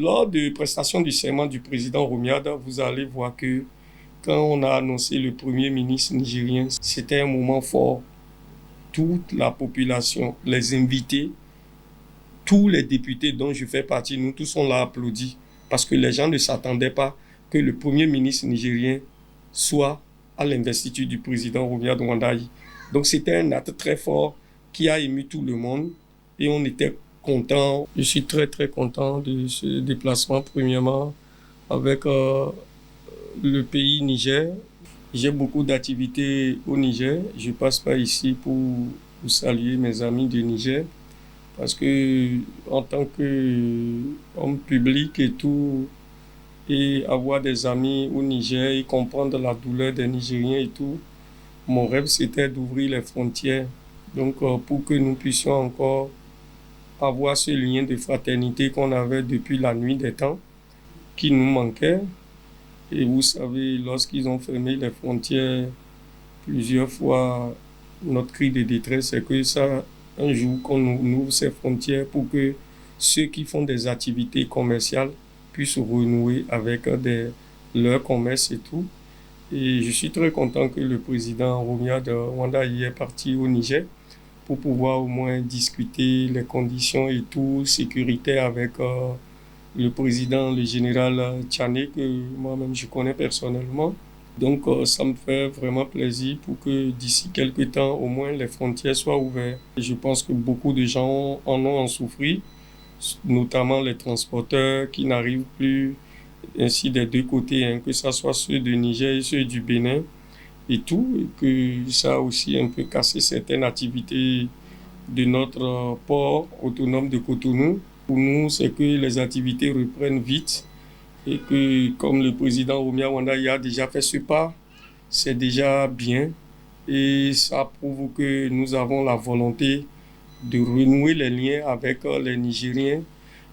Lors de prestation du serment du président Romiada, vous allez voir que quand on a annoncé le premier ministre nigérien, c'était un moment fort. Toute la population, les invités, tous les députés dont je fais partie, nous tous on l'a applaudi parce que les gens ne s'attendaient pas que le premier ministre nigérien soit à l'investiture du président Romiada Wandayi. Donc c'était un acte très fort qui a ému tout le monde et on était content. Je suis très très content de ce déplacement premièrement avec le pays Niger. J'ai beaucoup d'activités au Niger. Je passe par ici pour saluer mes amis du Niger parce que en tant qu'homme public et tout, et avoir des amis au Niger et comprendre la douleur des Nigériens et tout, mon rêve c'était d'ouvrir les frontières. Donc pour que nous puissions encore avoir ce lien de fraternité qu'on avait depuis la nuit des temps, qui nous manquait. Et vous savez, lorsqu'ils ont fermé les frontières plusieurs fois, notre cri de détresse, c'est que ça, un jour qu'on ouvre ces frontières pour que ceux qui font des activités commerciales puissent renouer avec leur commerce et tout. Et je suis très content que le président Romiada Wandayi est parti au Niger pour pouvoir au moins discuter les conditions et tout sécuritaires avec le président, le général Tchané, que moi-même je connais personnellement. Donc ça me fait vraiment plaisir pour que d'ici quelques temps, au moins les frontières soient ouvertes. Et je pense que beaucoup de gens en ont souffert, notamment les transporteurs qui n'arrivent plus, ainsi des deux côtés, hein, que ce soit ceux du Niger et ceux du Bénin et tout, et que ça a aussi un peu cassé certaines activités de notre port autonome de Cotonou. Pour nous, c'est que les activités reprennent vite et que, comme le président Romiada Wandayi a déjà fait ce pas, c'est déjà bien et ça prouve que nous avons la volonté de renouer les liens avec les Nigériens.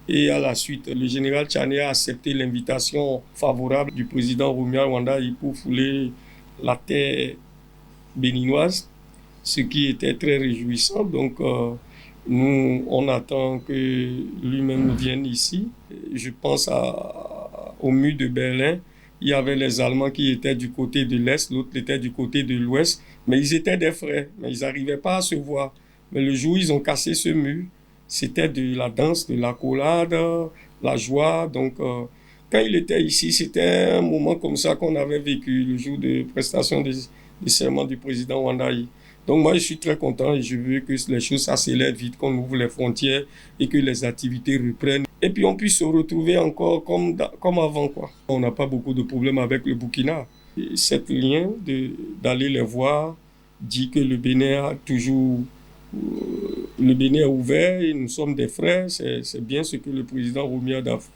Et à la suite, le général Tchané a accepté l'invitation favorable du président Romiada Wandayi pour fouler la terre béninoise, ce qui était très réjouissant. Donc, nous, on attend que lui-même vienne ici. Je pense au mur de Berlin. Il y avait les Allemands qui étaient du côté de l'Est, l'autre était du côté de l'Ouest. Mais ils étaient des frères, mais ils n'arrivaient pas à se voir. Mais le jour où ils ont cassé ce mur, c'était de la danse, de l'accolade, la joie. Donc, quand il était ici, c'était un moment comme ça qu'on avait vécu le jour de prestation du serment du président Wandayi. Donc moi, je suis très content et je veux que les choses s'accélèrent vite, qu'on ouvre les frontières et que les activités reprennent. Et puis on puisse se retrouver encore comme avant, quoi. On n'a pas beaucoup de problèmes avec le Burkina. Et cet lien d'aller les voir dit que le Bénin a toujours... le Bénin est ouvert et nous sommes des frères. C'est bien ce que le président Romiada a fait.